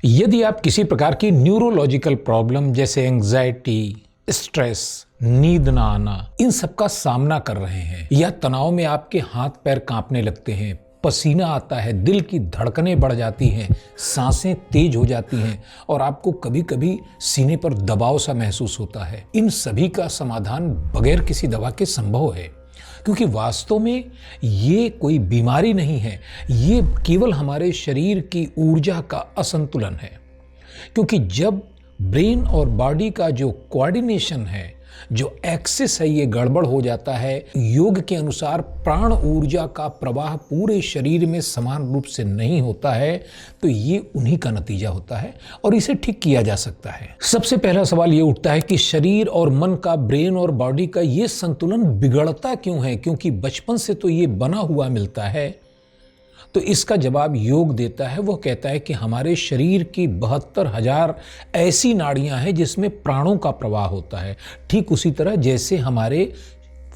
यदि आप किसी प्रकार की न्यूरोलॉजिकल प्रॉब्लम जैसे एंजाइटी, स्ट्रेस, नींद ना आना, इन सब का सामना कर रहे हैं या तनाव में आपके हाथ पैर कांपने लगते हैं, पसीना आता है, दिल की धड़कनें बढ़ जाती हैं, सांसें तेज हो जाती हैं और आपको कभी कभी सीने पर दबाव सा महसूस होता है, इन सभी का समाधान बगैर किसी दवा के संभव है। क्योंकि वास्तव में ये कोई बीमारी नहीं है, ये केवल हमारे शरीर की ऊर्जा का असंतुलन है। क्योंकि जब ब्रेन और बॉडी का जो कोऑर्डिनेशन है, जो एक्सिस है, ये गड़बड़ हो जाता है, योग के अनुसार प्राण ऊर्जा का प्रवाह पूरे शरीर में समान रूप से नहीं होता है, तो ये उन्हीं का नतीजा होता है और इसे ठीक किया जा सकता है। सबसे पहला सवाल ये उठता है कि शरीर और मन का, ब्रेन और बॉडी का ये संतुलन बिगड़ता क्यों है? क्योंकि बचपन से तो ये बना हुआ मिलता है। तो इसका जवाब योग देता है। वो कहता है कि हमारे शरीर की 72,000 ऐसी नाड़ियां हैं जिसमें प्राणों का प्रवाह होता है। ठीक उसी तरह जैसे हमारे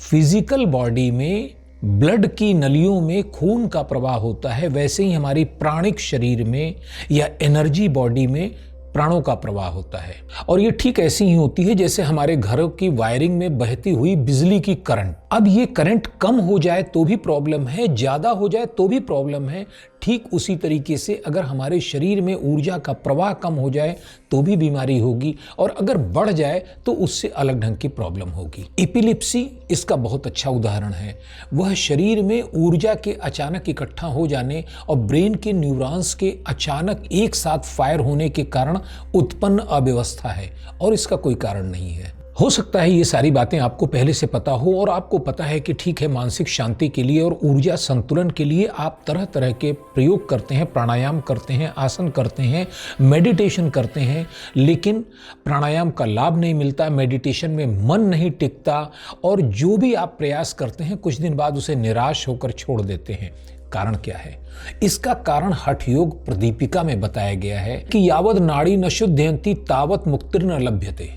फिजिकल बॉडी में ब्लड की नलियों में खून का प्रवाह होता है, वैसे ही हमारी प्राणिक शरीर में या एनर्जी बॉडी में प्राणों का प्रवाह होता है। और ये ठीक ऐसी ही होती है जैसे हमारे घरों की वायरिंग में बहती हुई बिजली की करंट। अब ये करंट कम हो जाए तो भी प्रॉब्लम है, ज्यादा हो जाए तो भी प्रॉब्लम है। ठीक उसी तरीके से अगर हमारे शरीर में ऊर्जा का प्रवाह कम हो जाए तो भी बीमारी होगी और अगर बढ़ जाए तो उससे अलग ढंग की प्रॉब्लम होगी। एपिलेप्सी इसका बहुत अच्छा उदाहरण है। वह शरीर में ऊर्जा के अचानक इकट्ठा हो जाने और ब्रेन के न्यूरॉन्स के अचानक एक साथ फायर होने के कारण उत्पन्न अव्यवस्था है और इसका कोई कारण नहीं है। हो सकता है ये सारी बातें आपको पहले से पता हो और आपको पता है कि ठीक है, मानसिक शांति के लिए और ऊर्जा संतुलन के लिए आप तरह तरह के प्रयोग करते हैं, प्राणायाम करते हैं, आसन करते हैं, मेडिटेशन करते हैं, लेकिन प्राणायाम का लाभ नहीं मिलता, मेडिटेशन में मन नहीं टिकता और जो भी आप प्रयास करते हैं कुछ दिन बाद उसे निराश होकर छोड़ देते हैं। कारण क्या है? इसका कारण हठ योग प्रदीपिका में बताया गया है कि यावद नाड़ी न शुद्धयन्ति तावत मुक्तिर्न लभ्यते।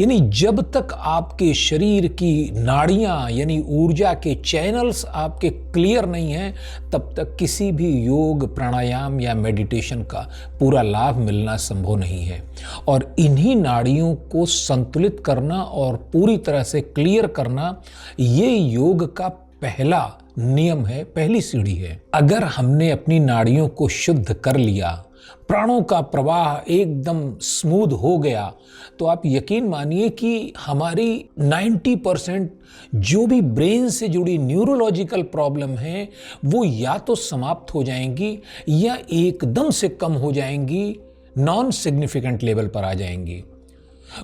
यानी जब तक आपके शरीर की नाड़ियां यानी ऊर्जा के चैनल्स आपके क्लियर नहीं हैं, तब तक किसी भी योग, प्राणायाम या मेडिटेशन का पूरा लाभ मिलना संभव नहीं है। और इन्हीं नाड़ियों को संतुलित करना और पूरी तरह से क्लियर करना, ये योग का पहला नियम है, पहली सीढ़ी है। अगर हमने अपनी नाड़ियों को शुद्ध कर लिया, प्राणों का प्रवाह एकदम स्मूथ हो गया, तो आप यकीन मानिए कि हमारी 90% जो भी ब्रेन से जुड़ी न्यूरोलॉजिकल प्रॉब्लम है वो या तो समाप्त हो जाएंगी या एकदम से कम हो जाएंगी, नॉन सिग्निफिकेंट लेवल पर आ जाएंगी।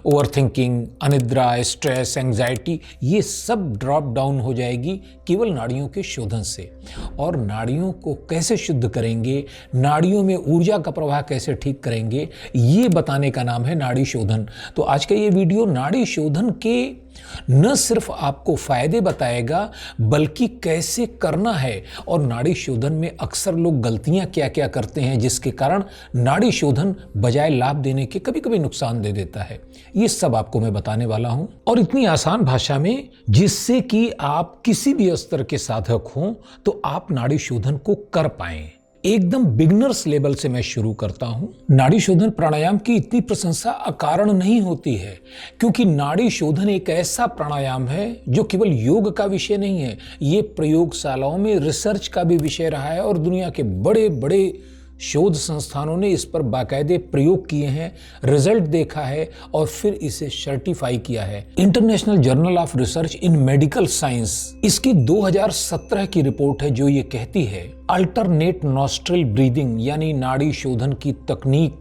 ओवरथिंकिंग, अनिद्रा, स्ट्रेस, एंजाइटी, ये सब ड्रॉप डाउन हो जाएगी केवल नाड़ियों के शोधन से। और नाड़ियों को कैसे शुद्ध करेंगे, नाड़ियों में ऊर्जा का प्रवाह कैसे ठीक करेंगे, ये बताने का नाम है नाड़ी शोधन। तो आज का ये वीडियो नाड़ी शोधन के न सिर्फ आपको फायदे बताएगा बल्कि कैसे करना है और नाड़ी शोधन में अक्सर लोग गलतियां क्या क्या करते हैं जिसके कारण नाड़ी शोधन बजाय लाभ देने के कभी कभी नुकसान दे देता है। ये सब आपको मैं बताने वाला हूं और इतनी आसान भाषा में जिससे कि आप किसी भी स्तर के साधक हों तो आप नाड़ी शोधन को कर पाएं। एकदम बिगनर्स लेवल से मैं शुरू करता हूं। नाड़ी शोधन प्राणायाम की इतनी प्रशंसा अकारण नहीं होती है, क्योंकि नाड़ी शोधन एक ऐसा प्राणायाम है जो केवल योग का विषय नहीं है, ये प्रयोगशालाओं में रिसर्च का भी विषय रहा है और दुनिया के बड़े बड़े शोध संस्थानों ने इस पर बाकायदे प्रयोग किए हैं, रिजल्ट देखा है और फिर इसे सर्टिफाई किया है। International journal of research in medical science, इसकी 2017 की रिपोर्ट है जो ये कहती है अल्टरनेट नॉस्ट्रिल ब्रीदिंग यानी नाड़ी शोधन की तकनीक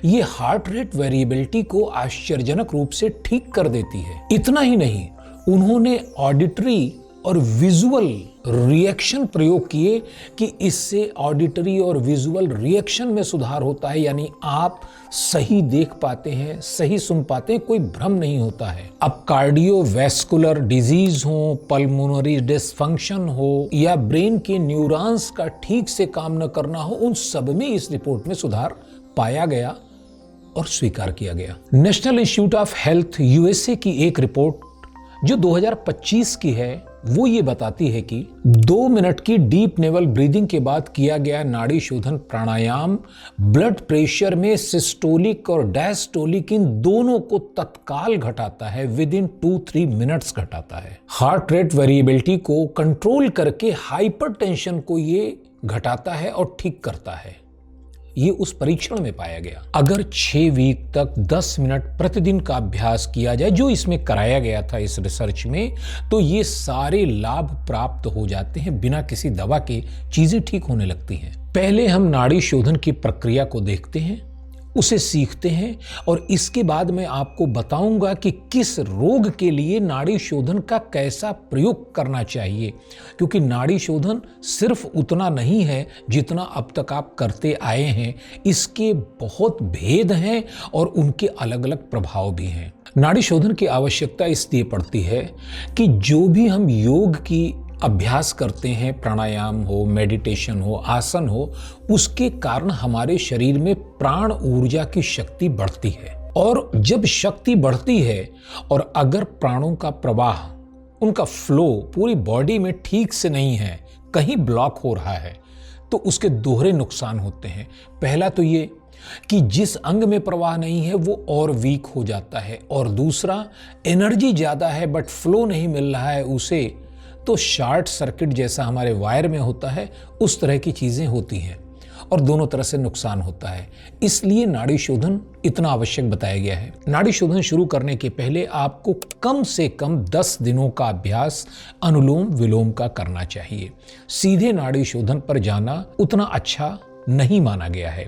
ये हार्ट रेट वेरिएबिलिटी को आश्चर्यजनक रूप से ठीक कर देती है। इतना ही नहीं, उन्होंने ऑडिटरी और विजुअल रिएक्शन प्रयोग किए कि इससे ऑडिटरी और विजुअल रिएक्शन में सुधार होता है, यानी आप सही देख पाते हैं, सही सुन पाते हैं, कोई भ्रम नहीं होता है। अब कार्डियोवैस्कुलर डिजीज हो, पल्मोनरी डिसफंक्शन हो या ब्रेन के न्यूरॉन्स का ठीक से काम न करना हो, उन सब में इस रिपोर्ट में सुधार पाया गया और स्वीकार किया गया। National institute of health USA की एक रिपोर्ट जो 2025 की है वो ये बताती है कि 2 मिनट की डीप नेवल ब्रीदिंग के बाद किया गया नाड़ी शोधन प्राणायाम ब्लड प्रेशर में सिस्टोलिक और डायस्टोलिक इन दोनों को तत्काल घटाता है, विद इन 2-3 मिनट्स घटाता है। हार्ट रेट वेरिएबिलिटी को कंट्रोल करके हाइपरटेंशन को ये घटाता है और ठीक करता है। ये उस परीक्षण में पाया गया। अगर 6 वीक तक 10 मिनट प्रतिदिन का अभ्यास किया जाए, जो इसमें कराया गया था इस रिसर्च में, तो ये सारे लाभ प्राप्त हो जाते हैं। बिना किसी दवा के चीजें ठीक होने लगती हैं। पहले हम नाड़ी शोधन की प्रक्रिया को देखते हैं, उसे सीखते हैं और इसके बाद मैं आपको बताऊंगा कि किस रोग के लिए नाड़ी शोधन का कैसा प्रयोग करना चाहिए, क्योंकि नाड़ी शोधन सिर्फ उतना नहीं है जितना अब तक आप करते आए हैं। इसके बहुत भेद हैं और उनके अलग अलग प्रभाव भी हैं। नाड़ी शोधन की आवश्यकता इसलिए पड़ती है कि जो भी हम योग की अभ्यास करते हैं, प्राणायाम हो, मेडिटेशन हो, आसन हो, उसके कारण हमारे शरीर में प्राण ऊर्जा की शक्ति बढ़ती है। और जब शक्ति बढ़ती है और अगर प्राणों का प्रवाह, उनका फ्लो पूरी बॉडी में ठीक से नहीं है, कहीं ब्लॉक हो रहा है, तो उसके दोहरे नुकसान होते हैं। पहला तो ये कि जिस अंग में प्रवाह नहीं है वो और वीक हो जाता है, और दूसरा एनर्जी ज्यादा है बट फ्लो नहीं मिल रहा है उसे, तो शॉर्ट सर्किट जैसा हमारे वायर में होता है, उस तरह की चीजें होती हैं और दोनों तरह से नुकसान होता है। इसलिए नाड़ी शोधन इतना आवश्यक बताया गया है। नाड़ी शोधन शुरू करने के पहले आपको कम से कम 10 दिनों का अभ्यास अनुलोम विलोम का करना चाहिए। सीधे नाड़ी शोधन पर जाना उतना अच्छा नहीं माना गया है,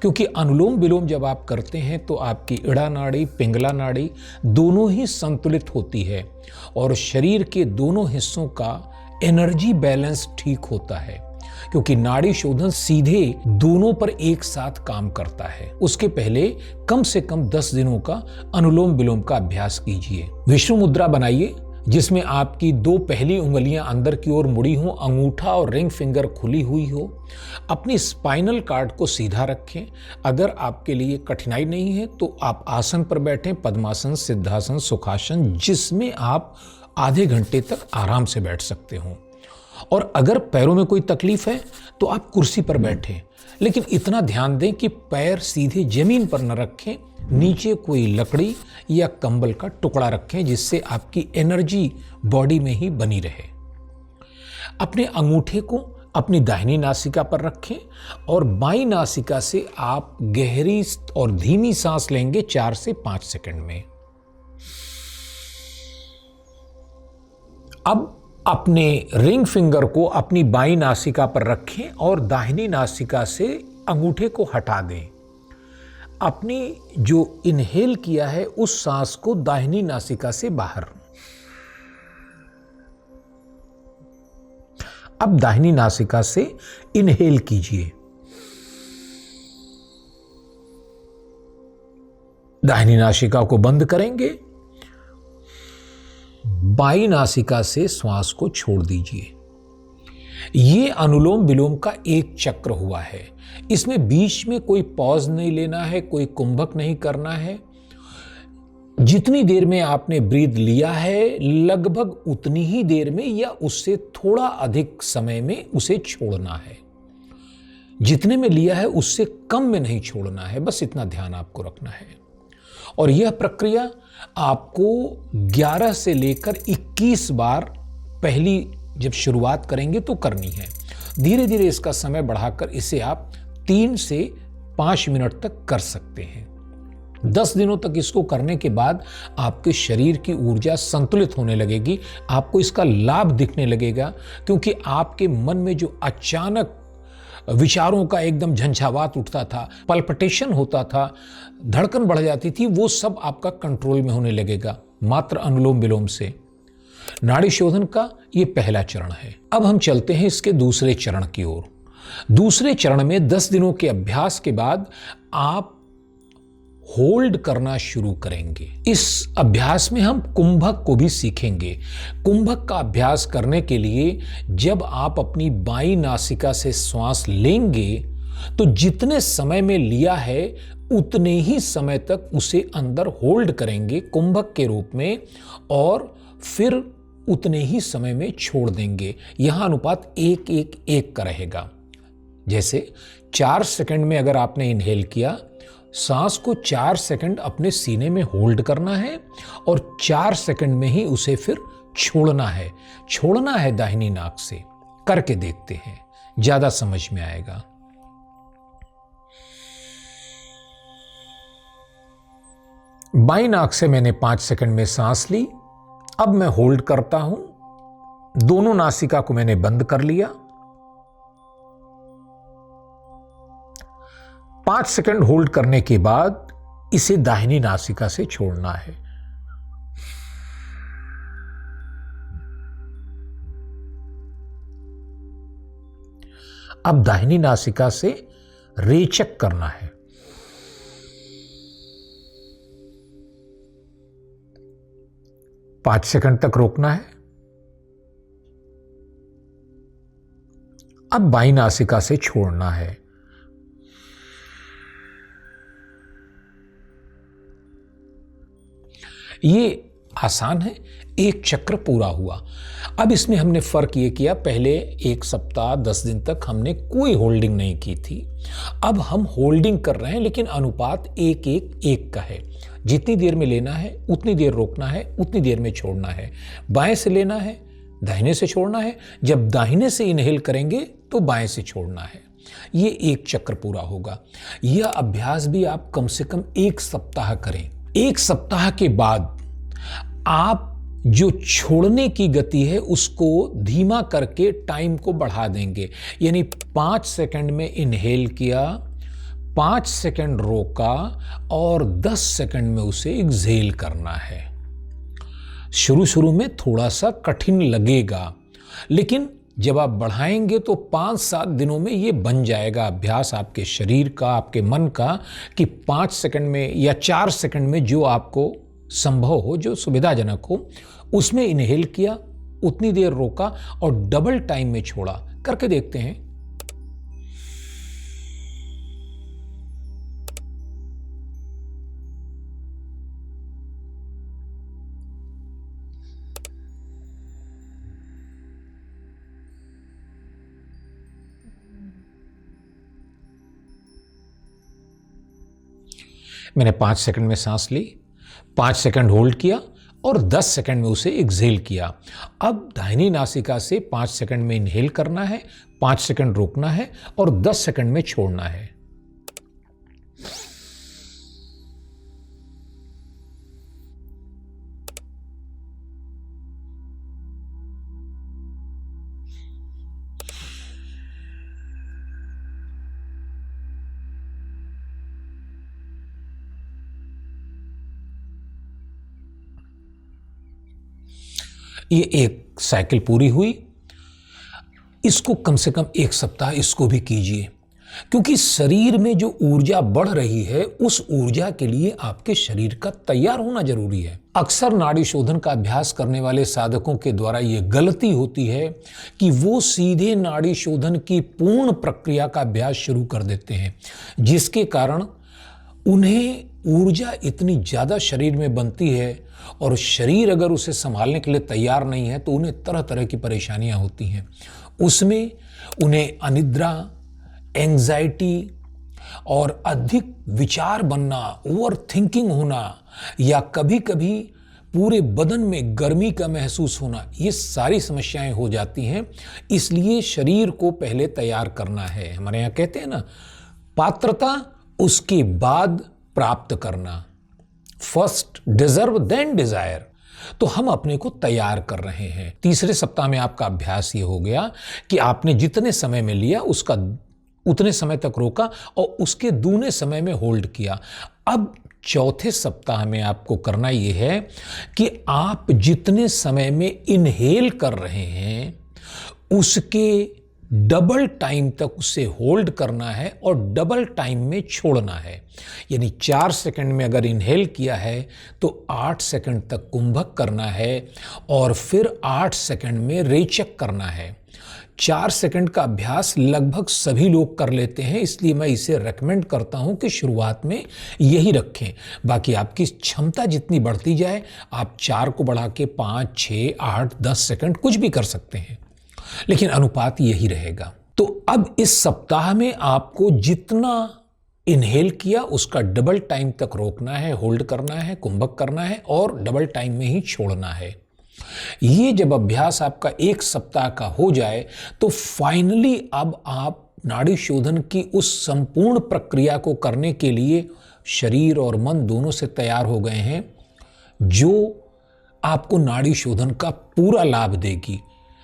क्योंकि अनुलोम विलोम जब आप करते हैं तो आपकी इड़ा नाड़ी, पिंगला नाड़ी दोनों ही संतुलित होती है और शरीर के दोनों हिस्सों का एनर्जी बैलेंस ठीक होता है, क्योंकि नाड़ी शोधन सीधे दोनों पर एक साथ काम करता है। उसके पहले कम से कम 10 दिनों का अनुलोम विलोम का अभ्यास कीजिए। विष्णु मुद्रा बनाइए, जिसमें आपकी 2 पहली उंगलियां अंदर की ओर मुड़ी हो, अंगूठा और रिंग फिंगर खुली हुई हो। अपनी स्पाइनल कार्ड को सीधा रखें। अगर आपके लिए कठिनाई नहीं है तो आप आसन पर बैठें, पद्मासन, सिद्धासन, सुखासन, जिसमें आप आधे घंटे तक आराम से बैठ सकते हो। और अगर पैरों में कोई तकलीफ है तो आप कुर्सी पर बैठें, लेकिन इतना ध्यान दें कि पैर सीधे जमीन पर न रखें, नीचे कोई लकड़ी या कंबल का टुकड़ा रखें, जिससे आपकी एनर्जी बॉडी में ही बनी रहे। अपने अंगूठे को अपनी दाहिनी नासिका पर रखें और बाईं नासिका से आप गहरी और धीमी सांस लेंगे 4 से 5 सेकंड में। अब अपने रिंग फिंगर को अपनी बाईं नासिका पर रखें और दाहिनी नासिका से अंगूठे को हटा दें। अपनी जो इनहेल किया है उस सांस को दाहिनी नासिका से बाहर। अब दाहिनी नासिका से इनहेल कीजिए। दाहिनी नासिका को बंद करेंगे, बाईं नासिका से श्वास को छोड़ दीजिए। ये अनुलोम विलोम का एक चक्र हुआ है। इसमें बीच में कोई पॉज नहीं लेना है, कोई कुंभक नहीं करना है। जितनी देर में आपने ब्रीथ लिया है लगभग उतनी ही देर में या उससे थोड़ा अधिक समय में उसे छोड़ना है। जितने में लिया है उससे कम में नहीं छोड़ना है, बस इतना ध्यान आपको रखना है। और यह प्रक्रिया आपको 11 से लेकर 21 बार पहली जब शुरुआत करेंगे तो करनी है। धीरे धीरे इसका समय बढ़ाकर इसे आप 3 से 5 मिनट तक कर सकते हैं। 10 दिनों तक इसको करने के बाद आपके शरीर की ऊर्जा संतुलित होने लगेगी। आपको इसका लाभ दिखने लगेगा, क्योंकि आपके मन में जो अचानक विचारों का एकदम झंझावात उठता था, पल्पिटेशन होता था, धड़कन बढ़ जाती थी, वो सब आपका कंट्रोल में होने लगेगा मात्र अनुलोम विलोम से। नाड़ी शोधन का ये पहला चरण है। अब हम चलते हैं इसके दूसरे चरण की ओर। दूसरे चरण में 10 दिनों के अभ्यास के बाद आप होल्ड करना शुरू करेंगे। इस अभ्यास में हम कुंभक को भी सीखेंगे। कुंभक का अभ्यास करने के लिए जब आप अपनी बाईं नासिका से श्वास लेंगे तो जितने समय में लिया है उतने ही समय तक उसे अंदर होल्ड करेंगे कुंभक के रूप में, और फिर उतने ही समय में छोड़ देंगे। यहां अनुपात 1-1-1 का रहेगा। जैसे 4 सेकंड में अगर आपने इनहेल किया, सांस को 4 सेकंड अपने सीने में होल्ड करना है और 4 सेकंड में ही उसे फिर छोड़ना है दाहिनी नाक से। करके देखते हैं, ज्यादा समझ में आएगा। बाईं नाक से मैंने 5 सेकंड में सांस ली। अब मैं होल्ड करता हूं। दोनों नासिका को मैंने बंद कर लिया। 5 सेकंड होल्ड करने के बाद इसे दाहिनी नासिका से छोड़ना है। अब दाहिनी नासिका से रेचक करना है। पांच सेकंड तक रोकना है। अब बाईं नासिका से छोड़ना है। ये आसान है। एक चक्र पूरा हुआ। अब इसमें हमने फर्क ये किया, पहले 1 सप्ताह 10 दिन तक हमने कोई होल्डिंग नहीं की थी। अब हम होल्डिंग कर रहे हैं, लेकिन अनुपात 1-1-1 का है। जितनी देर में लेना है उतनी देर रोकना है, उतनी देर में छोड़ना है। बाएं से लेना है, दाहिने से छोड़ना है। जब दाहिने से इनहेल करेंगे तो बाएं से छोड़ना है। ये एक चक्र पूरा होगा। यह अभ्यास भी आप कम से कम 1 सप्ताह करें। 1 सप्ताह के बाद आप जो छोड़ने की गति है उसको धीमा करके टाइम को बढ़ा देंगे। यानी 5 सेकंड में इनहेल किया, 5 सेकंड रोका और 10 सेकंड में उसे एक्सहेल करना है। शुरू में थोड़ा सा कठिन लगेगा, लेकिन जब आप बढ़ाएंगे तो 5-7 दिनों में ये बन जाएगा अभ्यास आपके शरीर का, आपके मन का, कि 5 सेकंड में या 4 सेकंड में जो आपको संभव हो, जो सुविधाजनक हो, उसमें इनहेल किया, उतनी देर रोका और डबल टाइम में छोड़ा। करके देखते हैं। मैंने 5 सेकंड में सांस ली, 5 सेकंड होल्ड किया और 10 सेकंड में उसे एक्सहेल किया। अब दाहिनी नासिका से 5 सेकंड में इनहेल करना है, 5 सेकंड रोकना है और 10 सेकंड में छोड़ना है। ये एक साइकिल पूरी हुई। इसको कम से कम 1 सप्ताह इसको भी कीजिए, क्योंकि शरीर में जो ऊर्जा बढ़ रही है उस ऊर्जा के लिए आपके शरीर का तैयार होना जरूरी है। अक्सर नाड़ी शोधन का अभ्यास करने वाले साधकों के द्वारा ये गलती होती है कि वो सीधे नाड़ी शोधन की पूर्ण प्रक्रिया का अभ्यास शुरू कर देते हैं, जिसके कारण उन्हें ऊर्जा इतनी ज्यादा शरीर में बनती है और शरीर अगर उसे संभालने के लिए तैयार नहीं है तो उन्हें तरह तरह की परेशानियां होती हैं। उसमें उन्हें अनिद्रा, एंजाइटी और अधिक विचार बनना, ओवर थिंकिंग होना या कभी कभी पूरे बदन में गर्मी का महसूस होना, ये सारी समस्याएं हो जाती हैं। इसलिए शरीर को पहले तैयार करना है। हमारे यहाँ कहते हैं ना, पात्रता उसके बाद प्राप्त करना। First deserve then desire. तो हम अपने को तैयार कर रहे हैं। तीसरे सप्ताह में आपका अभ्यास ये हो गया कि आपने जितने समय में लिया उसका उतने समय तक रोका और उसके दूने समय में होल्ड किया। अब चौथे सप्ताह में आपको करना यह है कि आप जितने समय में इनहेल कर रहे हैं उसके डबल टाइम तक उसे होल्ड करना है और डबल टाइम में छोड़ना है। यानी 4 सेकंड में अगर इनहेल किया है तो 8 सेकंड तक कुंभक करना है और फिर 8 सेकंड में रेचक करना है। 4 सेकंड का अभ्यास लगभग सभी लोग कर लेते हैं, इसलिए मैं इसे रेकमेंड करता हूं कि शुरुआत में यही रखें। बाकी आपकी क्षमता जितनी बढ़ती जाए, आप 4 को बढ़ा के 5, 6, 8, 10 सेकंड कुछ भी कर सकते हैं, लेकिन अनुपात यही रहेगा। तो अब इस सप्ताह में आपको जितना इनहेल किया उसका डबल टाइम तक रोकना है, होल्ड करना है, कुंभक करना है और डबल टाइम में ही छोड़ना है। ये जब अभ्यास आपका 1 सप्ताह का हो जाए तो फाइनली अब आप नाड़ी शोधन की उस संपूर्ण प्रक्रिया को करने के लिए शरीर और मन दोनों से तैयार हो गए हैं, जो आपको नाड़ी शोधन का पूरा लाभ देगी।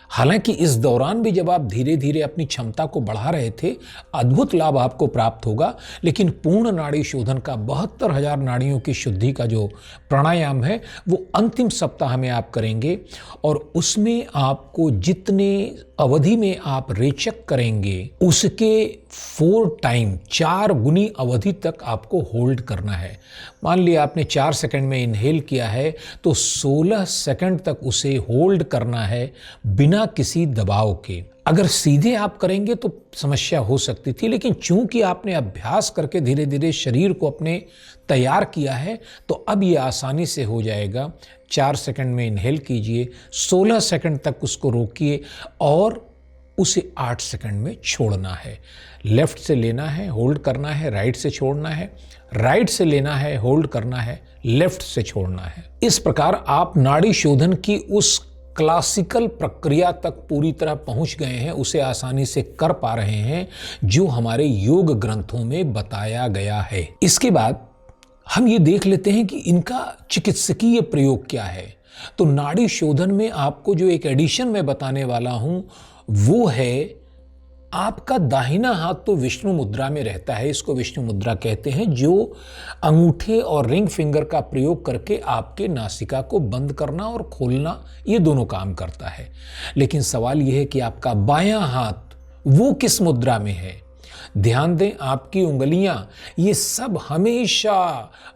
हालांकि इस दौरान भी जब आप धीरे धीरे अपनी क्षमता को बढ़ा रहे थे, अद्भुत लाभ आपको प्राप्त होगा, लेकिन पूर्ण नाड़ी शोधन का 72,000 नाड़ियों की शुद्धि का जो प्राणायाम है वो अंतिम सप्ताह में आप करेंगे और उसमें आपको जितने अवधि में आप रेचक करेंगे उसके 4 टाइम 4 गुनी अवधि तक आपको होल्ड करना है। मान लिया आपने 4 सेकंड में इनहेल किया है तो 16 सेकंड तक उसे होल्ड करना है बिना किसी दबाव के। अगर सीधे आप करेंगे तो समस्या हो सकती थी, लेकिन चूंकि आपने अभ्यास करके धीरे धीरे शरीर को अपने तैयार किया है तो अब ये आसानी से हो जाएगा। 4 सेकंड में इनहेल कीजिए, 16 सेकंड तक उसको रोकिए और उसे 8 सेकंड में छोड़ना है। लेफ्ट से लेना है, होल्ड करना है, राइट से छोड़ना है, राइट से लेना है, होल्ड करना है, लेफ्ट से छोड़ना है। इस प्रकार आप नाड़ी शोधन की उस क्लासिकल प्रक्रिया तक पूरी तरह पहुंच गए हैं, उसे आसानी से कर पा रहे हैं जो हमारे योग ग्रंथों में बताया गया है। इसके बाद हम ये देख लेते हैं कि इनका चिकित्सकीय प्रयोग क्या है। तो नाड़ी शोधन में आपको जो एक एडिशन मैं बताने वाला हूं वो है, आपका दाहिना हाथ तो विष्णु मुद्रा में रहता है, इसको विष्णु मुद्रा कहते हैं, जो अंगूठे और रिंग फिंगर का प्रयोग करके आपके नासिका को बंद करना और खोलना ये दोनों काम करता है। लेकिन सवाल यह है कि आपका बायां हाथ वो किस मुद्रा में है। ध्यान दें, आपकी उंगलियां ये सब हमेशा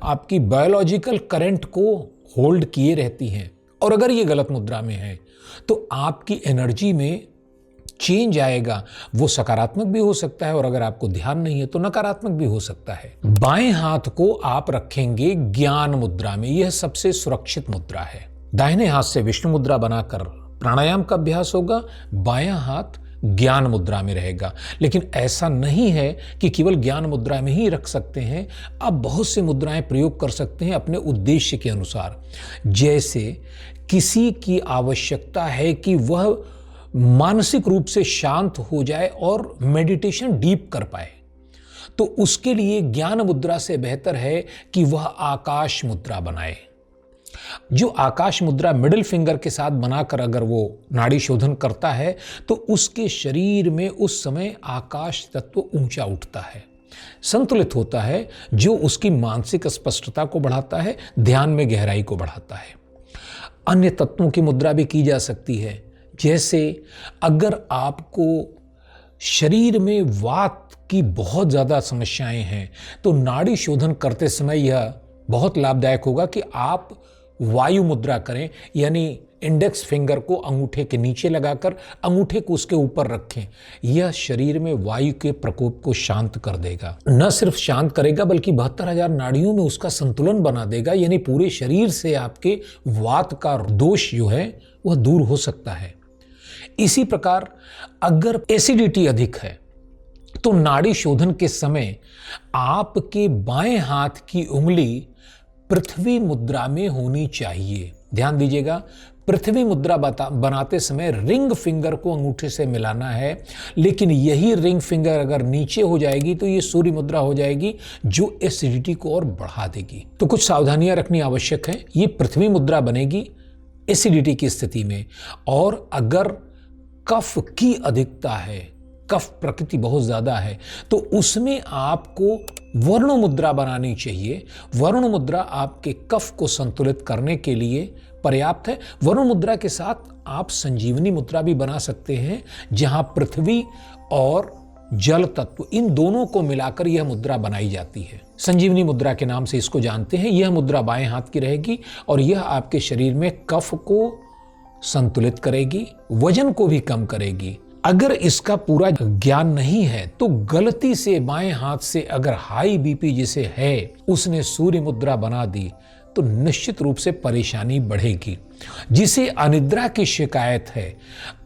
आपकी बायोलॉजिकल करंट को होल्ड किए रहती हैं, और अगर ये गलत मुद्रा में है तो आपकी एनर्जी में चेंज आएगा। वो सकारात्मक भी हो सकता है और अगर आपको ध्यान नहीं है तो नकारात्मक भी हो सकता है। बाएं हाथ को आप रखेंगे ज्ञान मुद्रा में, यह सबसे सुरक्षित मुद्रा है। दाहिने हाथ से विष्णु मुद्रा बनाकर प्राणायाम का अभ्यास होगा, बायां हाथ ज्ञान मुद्रा में रहेगा। लेकिन ऐसा नहीं है कि केवल ज्ञान मुद्रा में ही रख सकते हैं, आप बहुत से मुद्राएं प्रयोग कर सकते हैं अपने उद्देश्य के अनुसार। जैसे किसी की आवश्यकता है कि वह मानसिक रूप से शांत हो जाए और मेडिटेशन डीप कर पाए, तो उसके लिए ज्ञान मुद्रा से बेहतर है कि वह आकाश मुद्रा बनाए। जो आकाश मुद्रा मिडिल फिंगर के साथ बनाकर अगर वो नाड़ी शोधन करता है तो उसके शरीर में उस समय आकाश तत्व ऊंचा उठता है, संतुलित होता है, जो उसकी मानसिक स्पष्टता को बढ़ाता है, ध्यान में गहराई को बढ़ाता है। अन्य तत्वों की मुद्रा भी की जा सकती है, जैसे अगर आपको शरीर में वात की बहुत ज़्यादा समस्याएं हैं तो नाड़ी शोधन करते समय यह बहुत लाभदायक होगा कि आप वायु मुद्रा करें, यानी इंडेक्स फिंगर को अंगूठे के नीचे लगाकर अंगूठे को उसके ऊपर रखें। यह शरीर में वायु के प्रकोप को शांत कर देगा। न सिर्फ शांत करेगा बल्कि 72,000 नाड़ियों में उसका संतुलन बना देगा, यानी पूरे शरीर से आपके वात का दोष जो है वह दूर हो सकता है। इसी प्रकार अगर एसिडिटी अधिक है तो नाड़ी शोधन के समय आपके बाएं हाथ की उंगली पृथ्वी मुद्रा में होनी चाहिए। ध्यान दीजिएगा, पृथ्वी मुद्रा बनाते समय रिंग फिंगर को अंगूठे से मिलाना है, लेकिन यही रिंग फिंगर अगर नीचे हो जाएगी तो ये सूर्य मुद्रा हो जाएगी, जो एसिडिटी को और बढ़ा देगी। तो कुछ सावधानियां रखनी आवश्यक है। ये पृथ्वी मुद्रा बनेगी एसिडिटी की स्थिति में, और अगर कफ की अधिकता है, कफ प्रकृति बहुत ज्यादा है, तो उसमें आपको वरुण मुद्रा बनानी चाहिए। वरुण मुद्रा आपके कफ को संतुलित करने के लिए पर्याप्त है। वरुण मुद्रा के साथ आप संजीवनी मुद्रा भी बना सकते हैं, जहां पृथ्वी और जल तत्व इन दोनों को मिलाकर यह मुद्रा बनाई जाती है। संजीवनी मुद्रा के नाम से इसको जानते हैं। यह मुद्रा बाएं हाथ की रहेगी और यह आपके शरीर में कफ को संतुलित करेगी, वजन को भी कम करेगी, अगर इसका पूरा ज्ञान नहीं है तो गलती से बाएं हाथ से अगर हाई बीपी जिसे है उसने सूर्य मुद्रा बना दी तो निश्चित रूप से परेशानी बढ़ेगी। जिसे अनिद्रा की शिकायत है,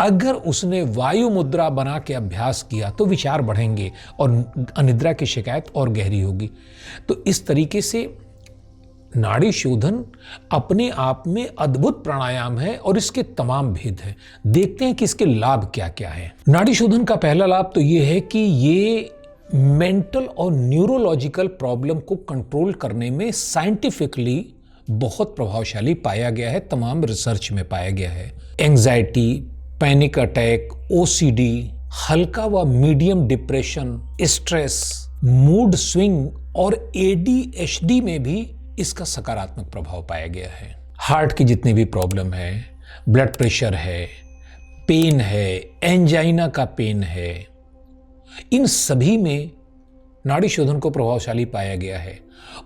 अगर उसने वायु मुद्रा बना के अभ्यास किया तो विचार बढ़ेंगे और अनिद्रा की शिकायत और गहरी होगी। तो इस तरीके से नाड़ी शोधन अपने आप में अद्भुत प्राणायाम है और इसके तमाम भेद हैं। देखते हैं कि इसके लाभ क्या क्या हैं। नाड़ी शोधन का पहला लाभ तो ये है कि ये मेंटल और न्यूरोलॉजिकल प्रॉब्लम को कंट्रोल करने में साइंटिफिकली बहुत प्रभावशाली पाया गया है, तमाम रिसर्च में पाया गया है। एंजाइटी, पैनिक अटैक, ओसीडी, हल्का व medium depression, stress, mood swing और एडीएचडी में भी इसका सकारात्मक प्रभाव पाया गया है। हार्ट की जितनी भी प्रॉब्लम है, ब्लड प्रेशर है, पेन है, एंजाइना का पेन है, इन सभी में नाड़ी शोधन को प्रभावशाली पाया गया है।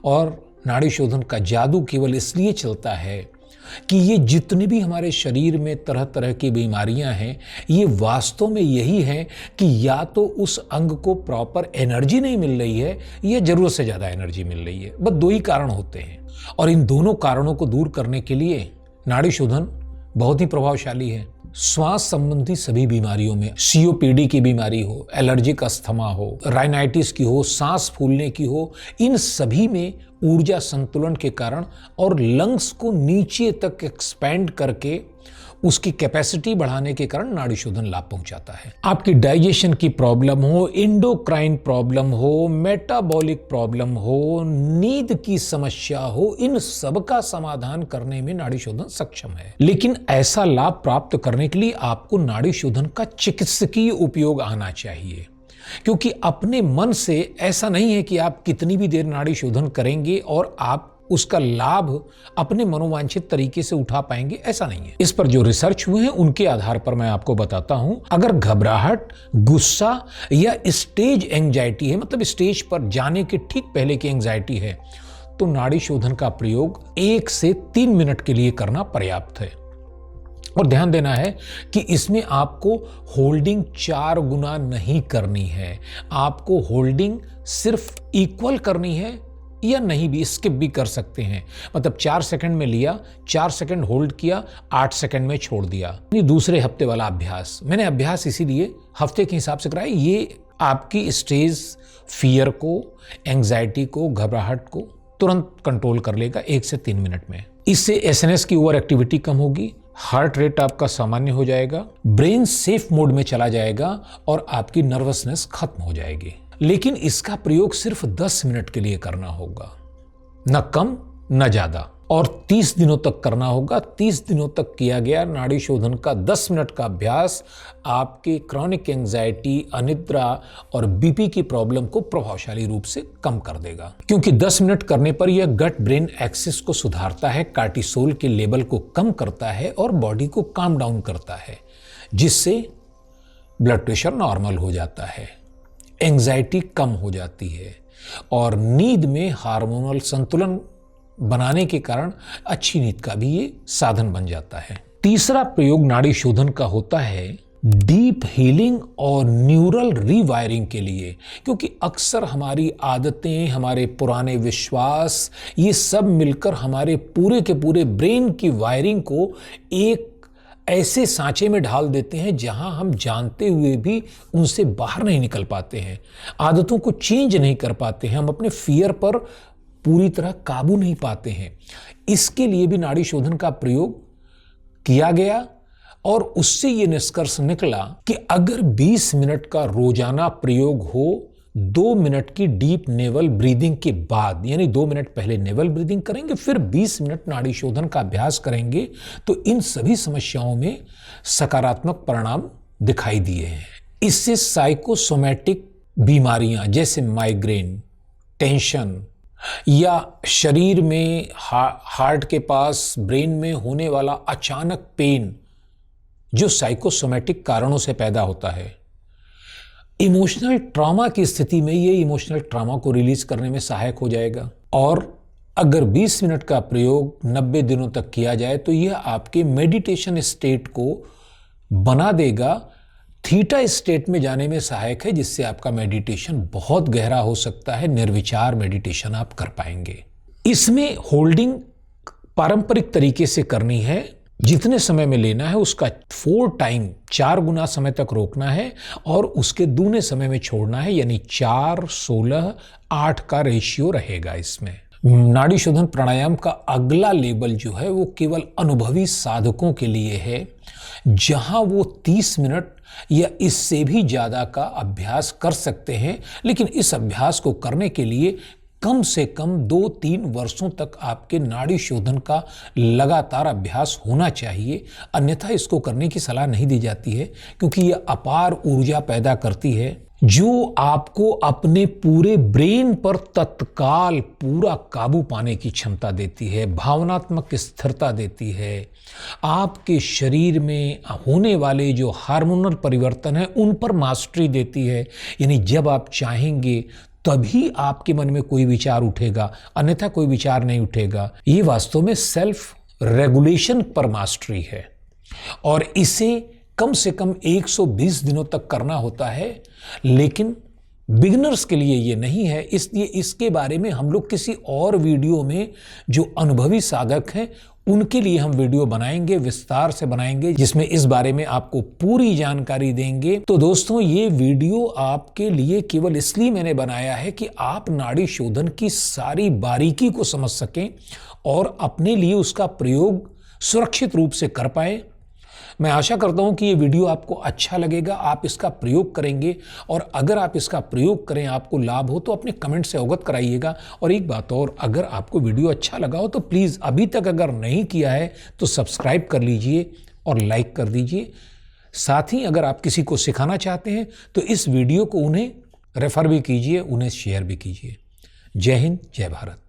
और नाड़ी शोधन का जादू केवल इसलिए चलता है कि ये जितने भी हमारे शरीर में तरह तरह की बीमारियां हैं, ये वास्तव में यही है कि या तो उस अंग को प्रॉपर एनर्जी नहीं मिल रही है या जरूरत से ज़्यादा एनर्जी मिल रही है। बस दो ही कारण होते हैं और इन दोनों कारणों को दूर करने के लिए नाड़ी शोधन बहुत ही प्रभावशाली है। श्वास संबंधी सभी बीमारियों में, सीओपीडी की बीमारी हो, एलर्जिक अस्थमा हो, राइनाइटिस की हो, सांस फूलने की हो, इन सभी में ऊर्जा संतुलन के कारण और लंग्स को नीचे तक एक्सपैंड करके उसकी कैपेसिटी बढ़ाने के कारण नाड़ी शोधन लाभ पहुंचाता है। आपकी डाइजेशन की प्रॉब्लम हो, इंडोक्राइन प्रॉब्लम हो, मेटाबॉलिक प्रॉब्लम हो, नींद की समस्या हो, इन सब का समाधान करने में नाड़ी शोधन सक्षम है। लेकिन ऐसा लाभ प्राप्त करने के लिए आपको नाड़ी शोधन का चिकित्सकीय उपयोग आना चाहिए, क्योंकि अपने मन से ऐसा नहीं है कि आप कितनी भी देर नाड़ी शोधन करेंगे और आप उसका लाभ अपने मनोवांछित तरीके से उठा पाएंगे, ऐसा नहीं है। इस पर जो रिसर्च हुए हैं उनके आधार पर मैं आपको बताता हूं। अगर घबराहट, गुस्सा या स्टेज एंजाइटी है, मतलब स्टेज पर जाने के ठीक पहले की एंजाइटी है, तो नाड़ी शोधन का प्रयोग 1 से 3 मिनट के लिए करना पर्याप्त है। और ध्यान देना है कि इसमें आपको होल्डिंग 4 गुना नहीं करनी है। आपको होल्डिंग सिर्फ इक्वल करनी है या नहीं भी स्किप भी कर सकते हैं। मतलब 4 सेकंड में लिया, 4 सेकंड होल्ड किया, 8 सेकंड में छोड़ दिया। ये दूसरे हफ्ते वाला अभ्यास, मैंने अभ्यास इसीलिए हफ्ते के हिसाब से कराया। ये आपकी स्टेज फियर को, एंजाइटी को, घबराहट को तुरंत कंट्रोल कर लेगा 1 से 3 मिनट में। इससे एसएनएस की ओवर एक्टिविटी कम होगी, हार्ट रेट आपका सामान्य हो जाएगा, ब्रेन सेफ मोड में चला जाएगा और आपकी नर्वसनेस खत्म हो जाएगी। लेकिन इसका प्रयोग सिर्फ 10 मिनट के लिए करना होगा, न कम न ज्यादा, और 30 दिनों तक करना होगा। 30 दिनों तक किया गया नाड़ी शोधन का 10 मिनट का अभ्यास आपके क्रॉनिक एंजाइटी, अनिद्रा और बीपी की प्रॉब्लम को प्रभावशाली रूप से कम कर देगा, क्योंकि 10 मिनट करने पर यह गट ब्रेन एक्सिस को सुधारता है, कार्टिसोल के लेवल को कम करता है और बॉडी को काम डाउन करता है, जिससे ब्लड प्रेशर नॉर्मल हो जाता है, एंजाइटी कम हो जाती है और नींद में हार्मोनल संतुलन बनाने के कारण अच्छी नींद का भी ये साधन बन जाता है। तीसरा प्रयोग नाड़ी शोधन का होता है डीप हीलिंग और न्यूरल रीवायरिंग के लिए, क्योंकि अक्सर हमारी आदतें, हमारे पुराने विश्वास, ये सब मिलकर हमारे पूरे के पूरे ब्रेन की वायरिंग को एक ऐसे सांचे में ढाल देते हैं जहां हम जानते हुए भी उनसे बाहर नहीं निकल पाते हैं, आदतों को चेंज नहीं कर पाते हैं, हम अपने फियर पर पूरी तरह काबू नहीं पाते हैं। इसके लिए भी नाड़ी शोधन का प्रयोग किया गया और उससे ये निष्कर्ष निकला कि अगर 20 मिनट का रोजाना प्रयोग हो, 2 मिनट की डीप नेवल ब्रीदिंग के बाद, यानी 2 मिनट पहले नेवल ब्रीदिंग करेंगे, फिर 20 मिनट नाड़ी शोधन का अभ्यास करेंगे, तो इन सभी समस्याओं में सकारात्मक परिणाम दिखाई दिए हैं। इससे साइकोसोमैटिक बीमारियां जैसे माइग्रेन, टेंशन या शरीर में हार्ट के पास ब्रेन में होने वाला अचानक पेन, जो साइकोसोमैटिक कारणों से पैदा होता है, इमोशनल ट्रॉमा की स्थिति में ये इमोशनल ट्रॉमा को रिलीज करने में सहायक हो जाएगा। और अगर 20 मिनट का प्रयोग 90 दिनों तक किया जाए तो यह आपके मेडिटेशन स्टेट को बना देगा, थीटा स्टेट में जाने में सहायक है, जिससे आपका मेडिटेशन बहुत गहरा हो सकता है, निर्विचार मेडिटेशन आप कर पाएंगे। इसमें होल्डिंग पारंपरिक तरीके से करनी है, जितने समय में लेना है उसका 4 टाइम 4 गुना समय तक रोकना है और उसके दूने समय में छोड़ना है, यानी 4, 16, 8 का रेशियो रहेगा इसमें। नाड़ी शोधन प्राणायाम का अगला लेवल जो है वो केवल अनुभवी साधकों के लिए है, जहां वो 30 मिनट या इससे भी ज्यादा का अभ्यास कर सकते हैं। लेकिन इस अभ्यास को करने के लिए कम से कम 2-3 वर्षों तक आपके नाड़ी शोधन का लगातार अभ्यास होना चाहिए, अन्यथा इसको करने की सलाह नहीं दी जाती है, क्योंकि यह अपार ऊर्जा पैदा करती है जो आपको अपने पूरे ब्रेन पर तत्काल पूरा काबू पाने की क्षमता देती है, भावनात्मक स्थिरता देती है, आपके शरीर में होने वाले जो हार्मोनल परिवर्तन है उन पर मास्टरी देती है। यानी जब आप चाहेंगे तभी आपके मन में कोई विचार उठेगा, अन्यथा कोई विचार नहीं उठेगा। ये वास्तव में सेल्फ रेगुलेशन पर मास्टरी है और इसे कम से कम 120 दिनों तक करना होता है, लेकिन बिगिनर्स के लिए ये नहीं है। इसलिए इसके बारे में हम लोग किसी और वीडियो में, जो अनुभवी साधक हैं उनके लिए हम वीडियो बनाएंगे, विस्तार से बनाएंगे, जिसमें इस बारे में आपको पूरी जानकारी देंगे। तो दोस्तों, ये वीडियो आपके लिए केवल इसलिए मैंने बनाया है कि आप नाड़ी शोधन की सारी बारीकी को समझ सकें और अपने लिए उसका प्रयोग सुरक्षित रूप से कर पाएं। मैं आशा करता हूं कि ये वीडियो आपको अच्छा लगेगा, आप इसका प्रयोग करेंगे और अगर आप इसका प्रयोग करें, आपको लाभ हो तो अपने कमेंट से अवगत कराइएगा। और एक बात और, अगर आपको वीडियो अच्छा लगा हो तो प्लीज़ अभी तक अगर नहीं किया है तो सब्सक्राइब कर लीजिए और लाइक कर दीजिए। साथ ही अगर आप किसी को सिखाना चाहते हैं तो इस वीडियो को उन्हें रेफर भी कीजिए, उन्हें शेयर भी कीजिए। जय हिंद, जय भारत।